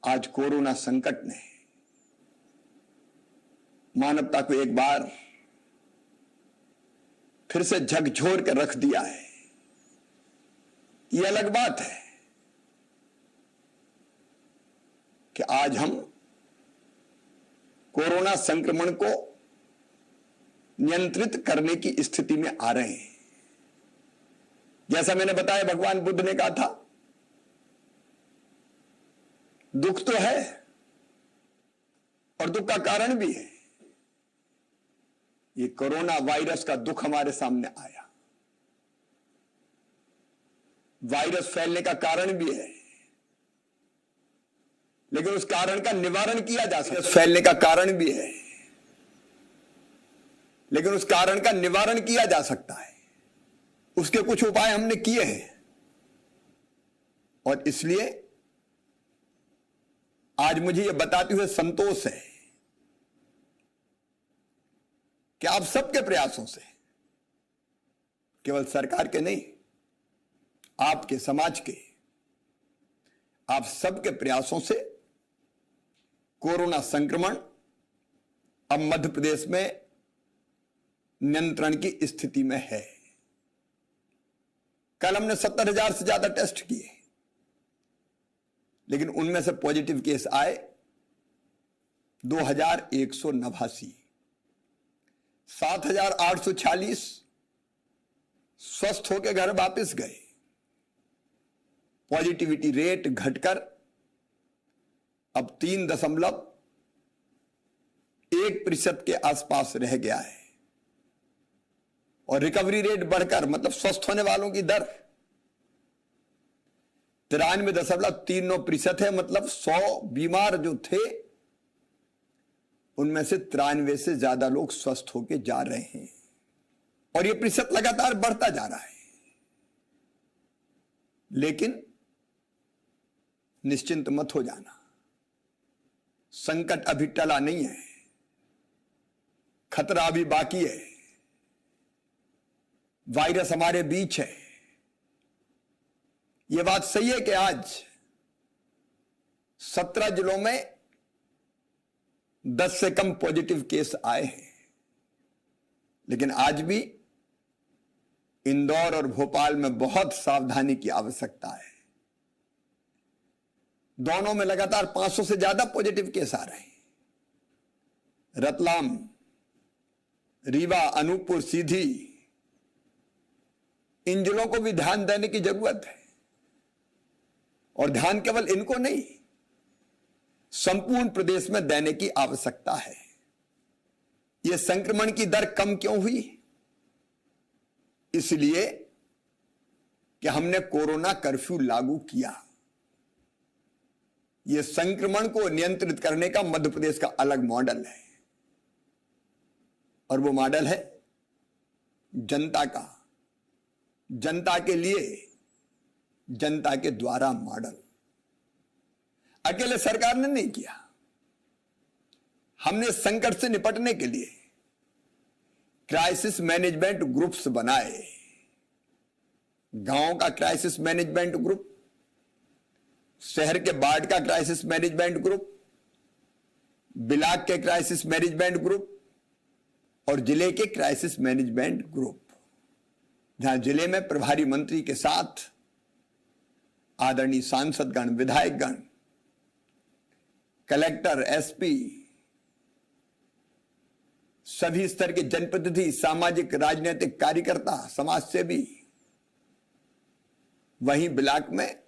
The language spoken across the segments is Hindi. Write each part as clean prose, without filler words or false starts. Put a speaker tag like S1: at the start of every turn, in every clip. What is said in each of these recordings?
S1: आज कोरोना संकट ने मानवता को एक बार फिर से झकझोर कर रख दिया है। यह अलग बात है कि आज हम कोरोना संक्रमण को नियंत्रित करने की स्थिति में आ रहे हैं। जैसा मैंने बताया, भगवान बुद्ध ने कहा था, दुख तो है और दुख का कारण भी है। ये कोरोना वायरस का दुख हमारे सामने आया। वायरस फैलने का कारण भी है, लेकिन उस कारण का निवारण किया जा सकता है। फैलने का कारण भी है, लेकिन उस कारण का निवारण किया जा सकता है। उसके कुछ उपाय हमने किए हैं और इसलिए आज मुझे यह बताते हुए संतोष है कि आप सबके प्रयासों से, केवल सरकार के नहीं, आपके समाज के, आप सबके प्रयासों से कोरोना संक्रमण अब मध्य प्रदेश में नियंत्रण की स्थिति में है। कल हमने 70,000 से ज्यादा टेस्ट किए, लेकिन उनमें से पॉजिटिव केस आए 2,189, 7,846 स्वस्थ होकर घर वापस गए। पॉजिटिविटी रेट घटकर अब 3.1% के आसपास रह गया है और रिकवरी रेट बढ़कर, मतलब स्वस्थ होने वालों की दर 93.39% है। मतलब 100 बीमार जो थे उनमें से 93 से ज्यादा लोग स्वस्थ होकर जा रहे हैं और यह प्रतिशत लगातार बढ़ता जा रहा है। लेकिन निश्चिंत मत हो जाना, संकट अभी टला नहीं है, खतरा अभी बाकी है। वायरस हमारे बीच है। यह बात सही है कि आज 17 जिलों में 10 से कम पॉजिटिव केस आए हैं, लेकिन आज भी इंदौर और भोपाल में बहुत सावधानी की आवश्यकता है। दोनों में लगातार 500 से ज्यादा पॉजिटिव केस आ रहे हैं। रतलाम, रीवा, अनूपपुर, सीधी, इन जिलों को भी ध्यान देने की जरूरत है और ध्यान केवल इनको नहीं, संपूर्ण प्रदेश में देने की आवश्यकता है। यह संक्रमण की दर कम क्यों हुई? इसलिए कि हमने कोरोना कर्फ्यू लागू किया। यह संक्रमण को नियंत्रित करने का मध्य प्रदेश का अलग मॉडल है और वो मॉडल है जनता का, जनता के लिए, जनता के द्वारा मॉडल। अकेले सरकार ने नहीं किया। हमने संकट से निपटने के लिए क्राइसिस मैनेजमेंट ग्रुप्स बनाए। गांव का क्राइसिस मैनेजमेंट ग्रुप, शहर के बाढ़ का क्राइसिस मैनेजमेंट ग्रुप, ब्लॉक के क्राइसिस मैनेजमेंट ग्रुप और जिले के क्राइसिस मैनेजमेंट ग्रुप, जहां जिले में प्रभारी मंत्री के साथ आदरणीय सांसदगण, विधायकगण, कलेक्टर, एसपी, सभी स्तर के जनप्रतिनिधि, सामाजिक राजनीतिक कार्यकर्ता, समाज सेवी, वहीं ब्लॉक में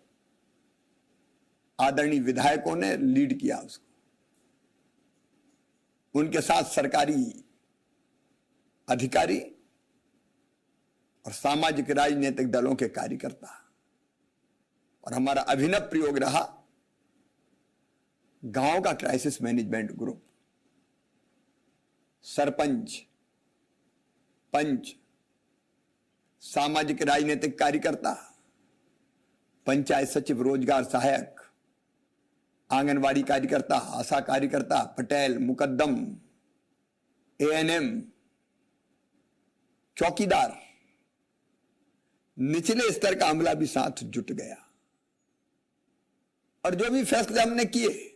S1: आदरणीय विधायकों ने लीड किया उसको। उनके साथ सरकारी अधिकारी और सामाजिक राजनीतिक दलों के कार्यकर्ता। और हमारा अभिनव प्रयोग रहा गांव का क्राइसिस मैनेजमेंट ग्रुप। सरपंच, पंच, सामाजिक राजनीतिक कार्यकर्ता, पंचायत सचिव, रोजगार सहायक, आंगनवाड़ी कार्यकर्ता, आशा कार्यकर्ता, पटेल, मुकद्दम, एएनएम, चौकीदार, निचले स्तर का अमला भी साथ जुट गया। और जो भी फैसले हमने किए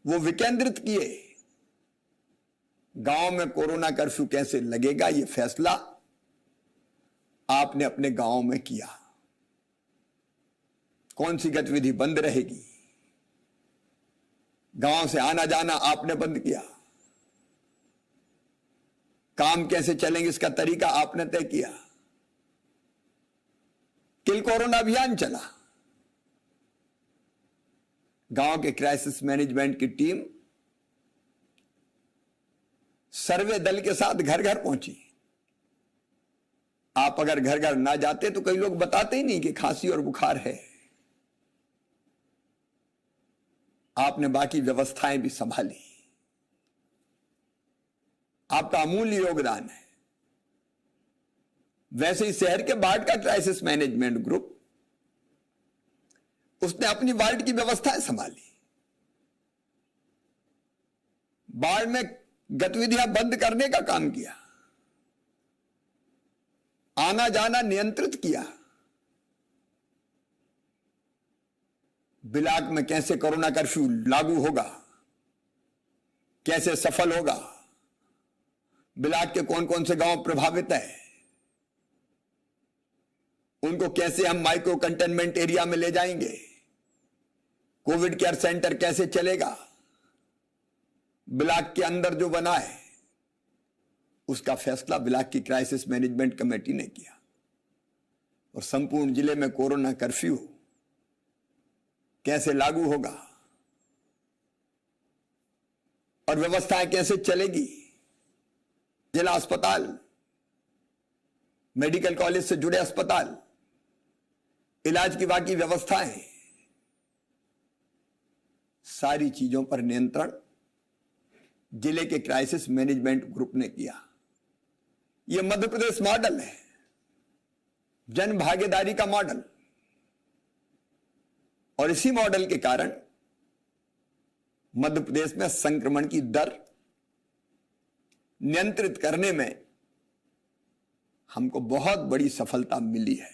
S1: वो विकेंद्रित किए। गांव में कोरोना कर्फ्यू कैसे लगेगा, ये फैसला आपने अपने गांव में किया। कौन सी गतिविधि बंद रहेगी, गांव से आना जाना आपने बंद किया। काम कैसे चलेंगे इसका तरीका आपने तय किया। किल कोरोना अभियान चला। गांव के क्राइसिस मैनेजमेंट की टीम सर्वे दल के साथ घर घर पहुंची। आप अगर घर घर ना जाते तो कई लोग बताते ही नहीं कि खांसी और बुखार है। आपने बाकी व्यवस्थाएं भी संभाली। आपका अमूल्य योगदान है। वैसे ही शहर के बाढ़ का क्राइसिस मैनेजमेंट ग्रुप, उसने अपनी वार्ड की व्यवस्थाएं संभाली। बाढ़ में गतिविधियां बंद करने का काम किया, आना जाना नियंत्रित किया। बिलाक में कैसे कोरोना कर्फ्यू लागू होगा, कैसे सफल होगा, बिलाक के कौन कौन से गांव प्रभावित है, उनको कैसे हम माइक्रो कंटेनमेंट एरिया में ले जाएंगे, कोविड केयर सेंटर कैसे चलेगा, बिलाक के अंदर जो बना है उसका फैसला बिलाक की क्राइसिस मैनेजमेंट कमेटी ने किया। और संपूर्ण जिले में कोरोना कर्फ्यू कैसे लागू होगा और व्यवस्थाएं कैसे चलेगी, जिला अस्पताल, मेडिकल कॉलेज से जुड़े अस्पताल, इलाज की बाकी व्यवस्थाएं, सारी चीजों पर नियंत्रण जिले के क्राइसिस मैनेजमेंट ग्रुप ने किया। यह मध्य प्रदेश मॉडल है, जन भागीदारी का मॉडल। और इसी मॉडल के कारण मध्य प्रदेश में संक्रमण की दर नियंत्रित करने में हमको बहुत बड़ी सफलता मिली है।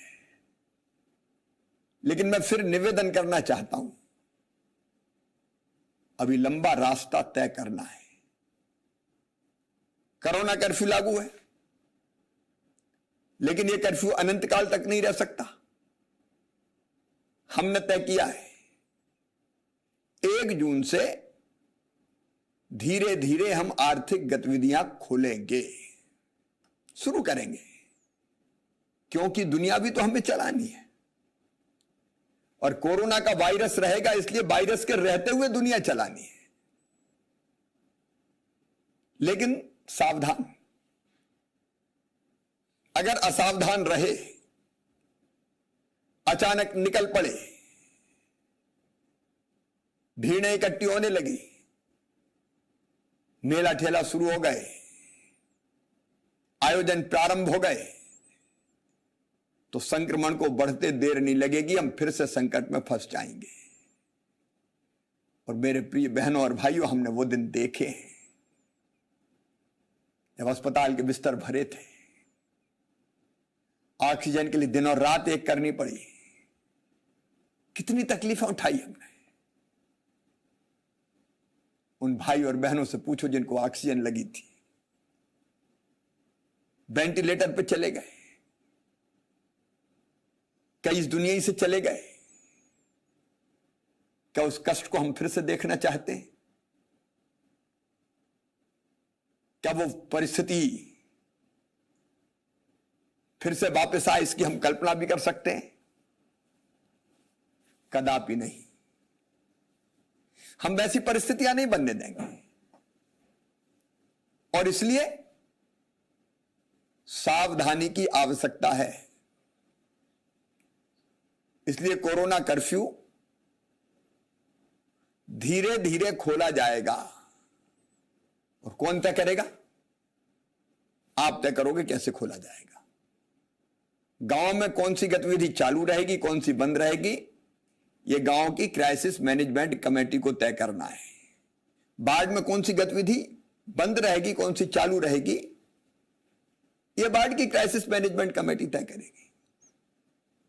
S1: लेकिन मैं फिर निवेदन करना चाहता हूं, अभी लंबा रास्ता तय करना है। कोरोना कर्फ्यू लागू है, लेकिन यह कर्फ्यू अनंत काल तक नहीं रह सकता। हमने तय किया है 1 जून से धीरे धीरे हम आर्थिक गतिविधियां खोलेंगे, शुरू करेंगे, क्योंकि दुनिया भी तो हमें चलानी है। और कोरोना का वायरस रहेगा, इसलिए वायरस के रहते हुए दुनिया चलानी है। लेकिन सावधान, अगर असावधान रहे, अचानक निकल पड़े, भीड़ें इकट्ठी होने लगी, मेला ठेला शुरू हो गए, आयोजन प्रारंभ हो गए, तो संक्रमण को बढ़ते देर नहीं लगेगी, हम फिर से संकट में फंस जाएंगे। और मेरे प्रिय बहनों और भाइयों, हमने वो दिन देखे हैं जब अस्पताल के बिस्तर भरे थे, ऑक्सीजन के लिए दिन और रात एक करनी पड़ी, कितनी तकलीफें उठाई हमने। उन भाई और बहनों से पूछो जिनको ऑक्सीजन लगी थी, वेंटिलेटर पे चले गए, कई इस दुनिया से चले गए। क्या उस कष्ट को हम फिर से देखना चाहते हैं? क्या वो परिस्थिति फिर से वापस आए, इसकी हम कल्पना भी कर सकते हैं? कदापि नहीं। हम वैसी परिस्थितियां नहीं बनने देंगे। और इसलिए सावधानी की आवश्यकता है। इसलिए कोरोना कर्फ्यू धीरे धीरे खोला जाएगा। और कौन तय करेगा? आप तय करोगे कैसे खोला जाएगा। गांव में कौन सी गतिविधि चालू रहेगी, कौन सी बंद रहेगी, यह गांव की क्राइसिस मैनेजमेंट कमेटी को तय करना है। बाढ़ में कौन सी गतिविधि बंद रहेगी, कौन सी चालू रहेगी, यह बाढ़ की क्राइसिस मैनेजमेंट कमेटी तय करेगी।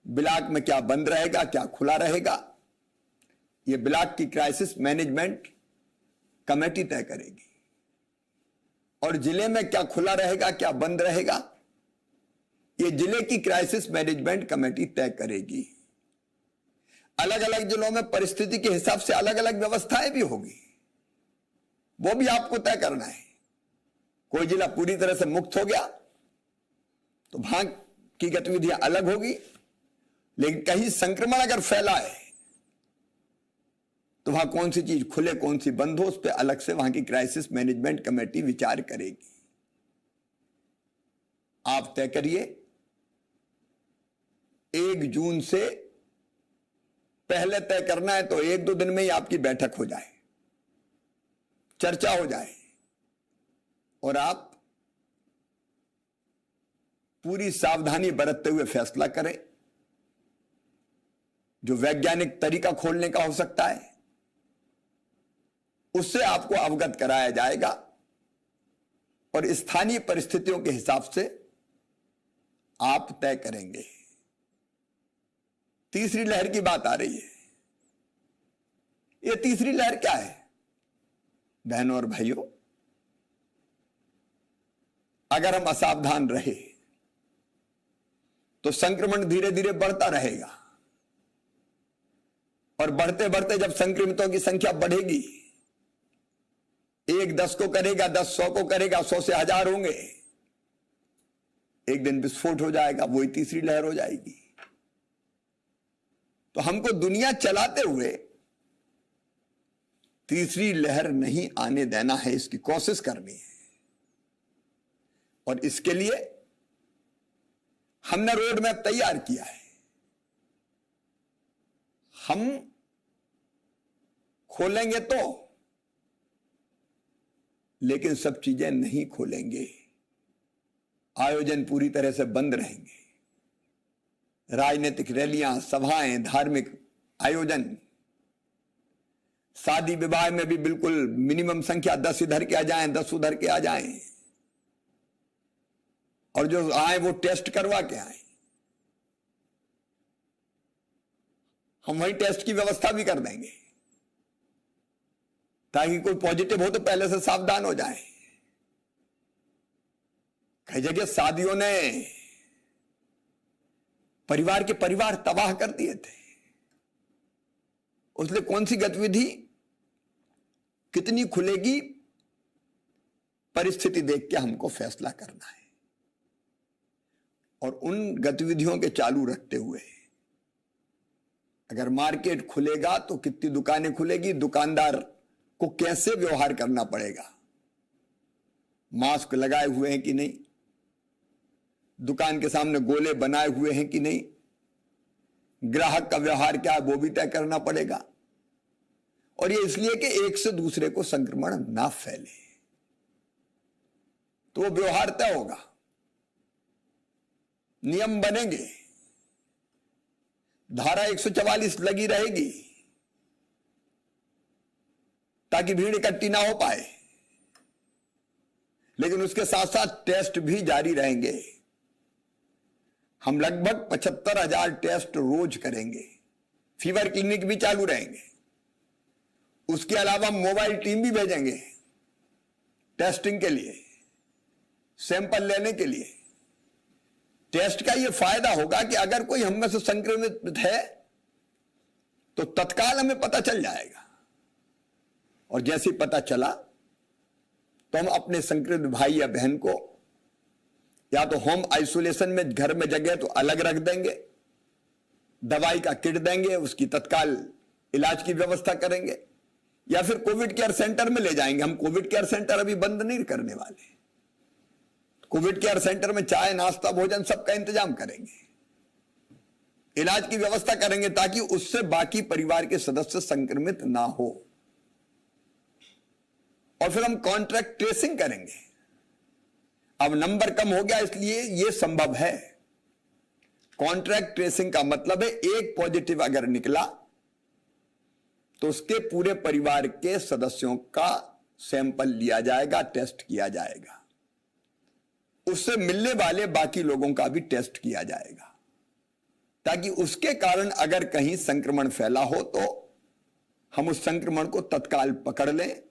S1: बिलाक में क्या बंद रहेगा, क्या खुला रहेगा, ये ब्लॉक की क्राइसिस मैनेजमेंट कमेटी तय करेगी। और जिले में क्या खुला रहेगा, क्या बंद रहेगा, ये जिले की क्राइसिस मैनेजमेंट कमेटी तय करेगी। अलग अलग जिलों में परिस्थिति के हिसाब से अलग अलग व्यवस्थाएं भी होगी, वो भी आपको तय करना है। कोई जिला पूरी तरह से मुक्त हो गया तो वहां की गतिविधियां अलग होगी, लेकिन कहीं संक्रमण अगर फैला है तो वहां कौन सी चीज खुले, कौन सी बंद हो, उस पर अलग से वहां की क्राइसिस मैनेजमेंट कमेटी विचार करेगी। आप तय करिए 1 जून से पहले तय करना है तो 1-2 दिन में ही आपकी बैठक हो जाए, चर्चा हो जाए और आप पूरी सावधानी बरतते हुए फैसला करें। जो वैज्ञानिक तरीका खोलने का हो सकता है उससे आपको अवगत कराया जाएगा और स्थानीय परिस्थितियों के हिसाब से आप तय करेंगे। तीसरी लहर की बात आ रही है। यह तीसरी लहर क्या है बहनों और भाइयों? अगर हम असावधान रहे तो संक्रमण धीरे धीरे बढ़ता रहेगा और बढ़ते बढ़ते जब संक्रमितों की संख्या बढ़ेगी, 1 10 को करेगा, 10 100 को करेगा, 100 से 1000 होंगे, एक दिन विस्फोट हो जाएगा, वही तीसरी लहर हो जाएगी। तो हमको दुनिया चलाते हुए तीसरी लहर नहीं आने देना है, इसकी कोशिश करनी है। और इसके लिए हमने रोड मैप तैयार किया है। हम खोलेंगे तो, लेकिन सब चीजें नहीं खोलेंगे। आयोजन पूरी तरह से बंद रहेंगे। राजनीतिक रैलियां, सभाएं, धार्मिक आयोजन, शादी विवाह में भी बिल्कुल मिनिमम संख्या 10 इधर के आ जाएं, 10 उधर के आ जाएं, और जो आए वो टेस्ट करवा के आए। हम वही टेस्ट की व्यवस्था भी कर देंगे ताकि कोई पॉजिटिव हो तो पहले से सावधान हो जाए। कई जगह शादियों ने परिवार के परिवार तबाह कर दिए थे। उसलिए कौन सी गतिविधि कितनी खुलेगी, परिस्थिति देख के हमको फैसला करना है। और उन गतिविधियों के चालू रखते हुए अगर मार्केट खुलेगा तो कितनी दुकानें खुलेगी, दुकानदार को कैसे व्यवहार करना पड़ेगा, मास्क लगाए हुए हैं कि नहीं, दुकान के सामने गोले बनाए हुए हैं कि नहीं, ग्राहक का व्यवहार क्या है वो भी तय करना पड़ेगा। और ये इसलिए कि एक से दूसरे को संक्रमण ना फैले, तो वो व्यवहार तय होगा, नियम बनेंगे, धारा 144 लगी रहेगी ताकि भीड़ इकट्ठी ना हो पाए। लेकिन उसके साथ साथ टेस्ट भी जारी रहेंगे। हम लगभग 75,000 टेस्ट रोज करेंगे। फीवर क्लिनिक भी चालू रहेंगे। उसके अलावा मोबाइल टीम भी भेजेंगे टेस्टिंग के लिए, सैंपल लेने के लिए। टेस्ट का यह फायदा होगा कि अगर कोई हम में से संक्रमित है तो तत्काल हमें पता चल जाएगा, और जैसे ही पता चला तो हम अपने संक्रमित भाई या बहन को या तो होम आइसोलेशन में घर में जगह तो अलग रख देंगे, दवाई का किट देंगे, उसकी तत्काल इलाज की व्यवस्था करेंगे, या फिर कोविड केयर सेंटर में ले जाएंगे। हम कोविड केयर सेंटर अभी बंद नहीं करने वाले। कोविड केयर सेंटर में चाय, नाश्ता, भोजन सबका इंतजाम करेंगे, इलाज की व्यवस्था करेंगे ताकि उससे बाकी परिवार के सदस्य संक्रमित ना हो। और फिर हम कॉन्ट्रैक्ट ट्रेसिंग करेंगे। अब नंबर कम हो गया इसलिए यह संभव है। कॉन्ट्रैक्ट ट्रेसिंग का मतलब है एक पॉजिटिव अगर निकला तो उसके पूरे परिवार के सदस्यों का सैंपल लिया जाएगा, टेस्ट किया जाएगा, उससे मिलने वाले बाकी लोगों का भी टेस्ट किया जाएगा, ताकि उसके कारण अगर कहीं संक्रमण फैला हो तो हम उस संक्रमण को तत्काल पकड़ लें,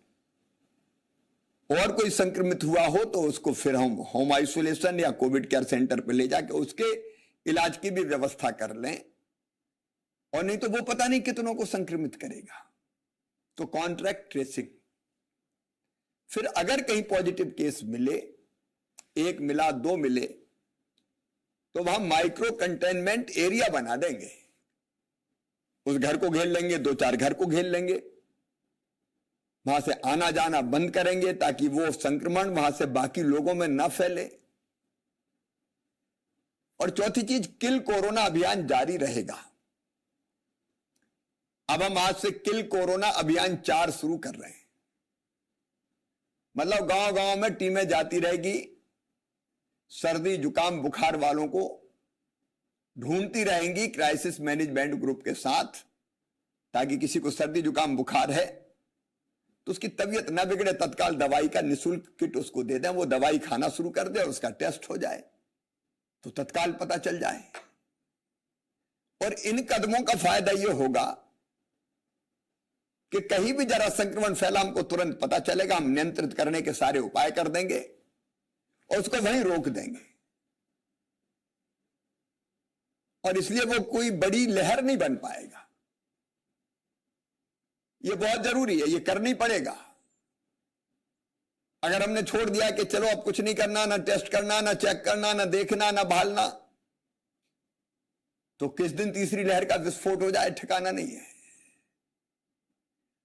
S1: और कोई संक्रमित हुआ हो तो उसको फिर हम होम आइसोलेशन या कोविड केयर सेंटर पर ले जाके उसके इलाज की भी व्यवस्था कर लें, और नहीं तो वो पता नहीं कितनों को संक्रमित करेगा। तो कॉन्ट्रैक्ट ट्रेसिंग। फिर अगर कहीं पॉजिटिव केस मिले, एक मिला, दो मिले, तो वहां माइक्रो कंटेनमेंट एरिया बना देंगे। उस घर को घेर लेंगे, 2-4 घर को घेर लेंगे, वहां से आना जाना बंद करेंगे ताकि वो संक्रमण वहां से बाकी लोगों में ना फैले। और चौथी चीज, किल कोरोना अभियान जारी रहेगा। अब हम आज से किल कोरोना अभियान 4 शुरू कर रहे हैं। मतलब गांव गांव में टीमें जाती रहेगी, सर्दी जुकाम बुखार वालों को ढूंढती रहेंगी क्राइसिस मैनेजमेंट ग्रुप के साथ, ताकि किसी को सर्दी जुकाम बुखार है तो उसकी तबीयत न बिगड़े, तत्काल दवाई का निःशुल्क किट उसको दे दें, वो दवाई खाना शुरू कर दे और उसका टेस्ट हो जाए तो तत्काल पता चल जाए। और इन कदमों का फायदा यह होगा कि कहीं भी जरा संक्रमण फैला, हमको तुरंत पता चलेगा, हम नियंत्रित करने के सारे उपाय कर देंगे और उसको वहीं रोक देंगे। और इसलिए वो कोई बड़ी लहर नहीं बन पाएगा। ये बहुत जरूरी है, ये करनी पड़ेगा। अगर हमने छोड़ दिया कि चलो अब कुछ नहीं करना, ना टेस्ट करना, ना चेक करना, ना देखना, ना भालना, तो किस दिन तीसरी लहर का विस्फोट हो जाए ठिकाना नहीं है।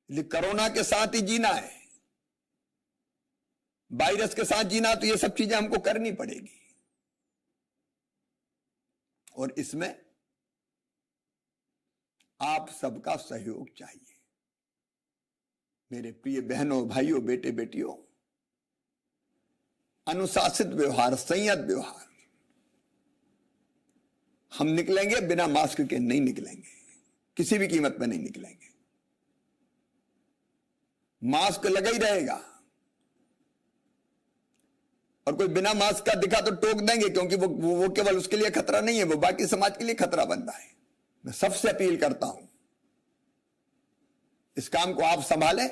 S1: इसलिए कोरोना के साथ ही जीना है, वायरस के साथ जीना, तो ये सब चीजें हमको करनी पड़ेगी। और इसमें आप सबका सहयोग चाहिए। मेरे प्रिय बहनों, भाइयों, बेटे बेटियों, अनुशासित व्यवहार, संयत व्यवहार। हम निकलेंगे बिना मास्क के नहीं निकलेंगे, किसी भी कीमत पर नहीं निकलेंगे। मास्क लगा ही रहेगा, और कोई बिना मास्क का दिखा तो टोक देंगे, क्योंकि वो केवल उसके लिए खतरा नहीं है, वो बाकी समाज के लिए खतरा बनता है। मैं सबसे अपील करता हूं, इस काम को आप संभालें।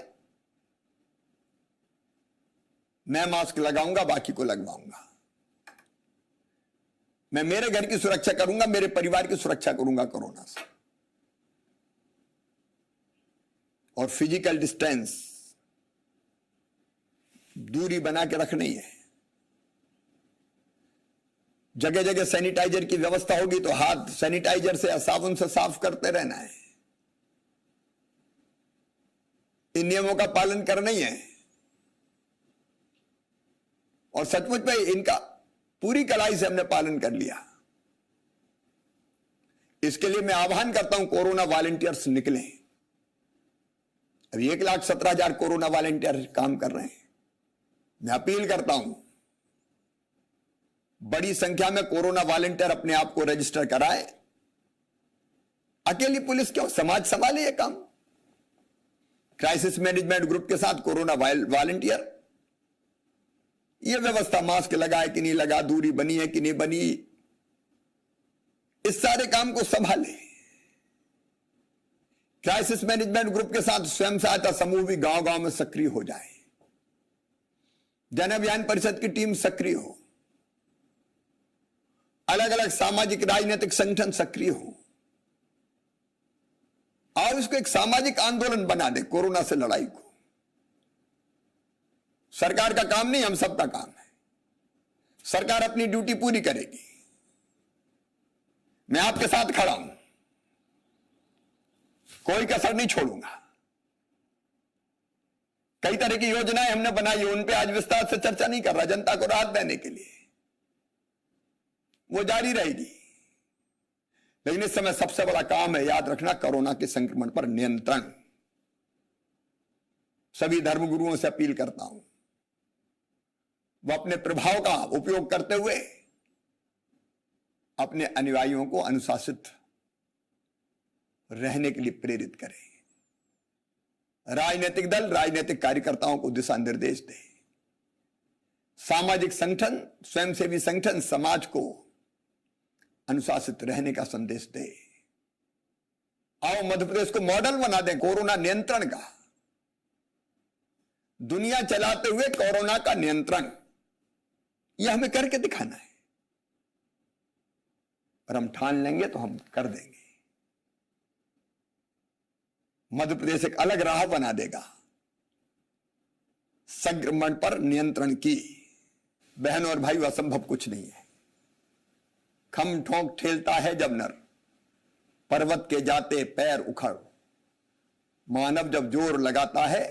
S1: मैं मास्क लगाऊंगा, बाकी को लगवाऊंगा। मैं मेरे घर की सुरक्षा करूंगा, मेरे परिवार की सुरक्षा करूंगा कोरोना से। और फिजिकल डिस्टेंस, दूरी बना के रखनी है। जगह जगह सैनिटाइजर की व्यवस्था होगी तो हाथ सैनिटाइजर से या साबुन से साफ करते रहना है। इन नियमों का पालन करना ही है। और सचमुच में इनका पूरी कड़ाई से हमने पालन कर लिया। इसके लिए मैं आह्वान करता हूं, कोरोना वॉलंटियर्स निकलें। अभी 1,17,000 कोरोना वॉलंटियर काम कर रहे हैं। मैं अपील करता हूं, बड़ी संख्या में कोरोना वॉलंटियर अपने आप को रजिस्टर कराए। अकेली पुलिस क्यों, समाज संभाले ये काम। क्राइसिस मैनेजमेंट ग्रुप के साथ कोरोना वॉलंटियर, ये व्यवस्था, मास्क लगाए कि नहीं लगा, दूरी बनी है कि नहीं बनी, इस सारे काम को संभाले। क्राइसिस मैनेजमेंट ग्रुप के साथ स्वयं सहायता समूह भी गांव गांव में सक्रिय हो जाए। जन अभियान परिषद की टीम सक्रिय हो, अलग अलग सामाजिक राजनीतिक संगठन सक्रिय हो, और इसको एक सामाजिक आंदोलन बना दे कोरोना से लड़ाई को। सरकार का काम नहीं, हम सबका काम है। सरकार अपनी ड्यूटी पूरी करेगी। मैं आपके साथ खड़ा हूं, कोई कसर नहीं छोड़ूंगा। कई तरह की योजनाएं हमने बनाई है, उन पे आज विस्तार से चर्चा नहीं कर रहा। जनता को राहत देने के लिए वो जारी रहेगी। लेकिन इस समय सबसे बड़ा काम है, याद रखना, कोरोना के संक्रमण पर नियंत्रण। सभी धर्मगुरुओं से अपील करता हूं, वो अपने प्रभाव का उपयोग करते हुए अपने अनुयायियों को अनुशासित रहने के लिए प्रेरित करें। राजनीतिक दल राजनीतिक कार्यकर्ताओं को दिशा निर्देश दे। सामाजिक संगठन, स्वयंसेवी संगठन समाज को अनुशासित रहने का संदेश दे। आओ मध्य प्रदेश को मॉडल बना दें कोरोना नियंत्रण का, दुनिया चलाते हुए कोरोना का नियंत्रण, यह हमें करके दिखाना है। और हम ठान लेंगे तो हम कर देंगे। मध्य प्रदेश एक अलग राह बना देगा संक्रमण पर नियंत्रण की। बहनों और भाइयों, असंभव कुछ नहीं है। खम ठोंक ठेलता है जब नर, पर्वत के जाते पैर उखड़। मानव जब जोर लगाता है,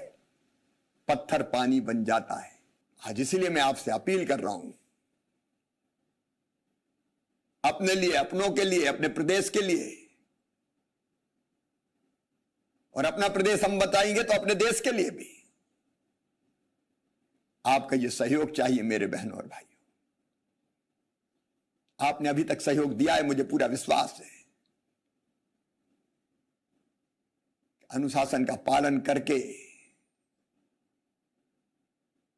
S1: पत्थर पानी बन जाता है। आज इसीलिए मैं आपसे अपील कर रहा हूं, अपने लिए, अपनों के लिए, अपने प्रदेश के लिए, और अपना प्रदेश हम बताएंगे तो अपने देश के लिए भी आपका ये सहयोग चाहिए मेरे बहनों और भाइयों। आपने अभी तक सहयोग दिया है, मुझे पूरा विश्वास है। अनुशासन का पालन करके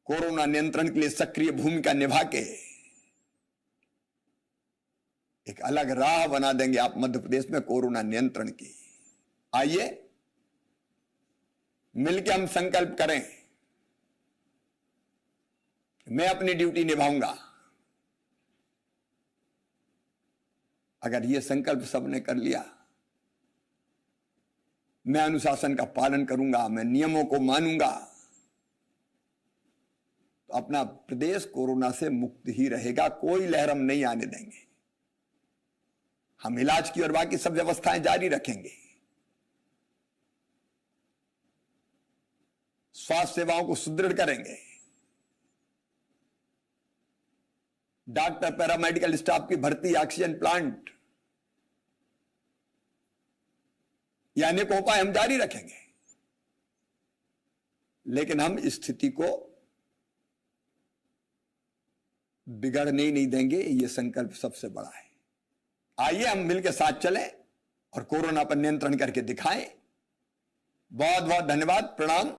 S1: कोरोना नियंत्रण के लिए सक्रिय भूमिका निभा के एक अलग राह बना देंगे आप मध्य प्रदेश में कोरोना नियंत्रण की। आइए मिलकर हम संकल्प करें, मैं अपनी ड्यूटी निभाऊंगा। अगर यह संकल्प सबने कर लिया, मैं अनुशासन का पालन करूंगा, मैं नियमों को मानूंगा, तो अपना प्रदेश कोरोना से मुक्त ही रहेगा। कोई लहर हम नहीं आने देंगे। हम इलाज की और बाकी सब व्यवस्थाएं जारी रखेंगे। स्वास्थ्य सेवाओं को सुदृढ़ करेंगे। डॉक्टर, पैरामेडिकल स्टाफ की भर्ती, ऑक्सीजन प्लांट, ये अनेक उपाय हम जारी रखेंगे। लेकिन हम स्थिति को बिगड़ने ही नहीं देंगे। ये संकल्प सबसे बड़ा है। आइए हम मिलकर साथ चलें और कोरोना पर नियंत्रण करके दिखाएं। बहुत बहुत धन्यवाद, प्रणाम।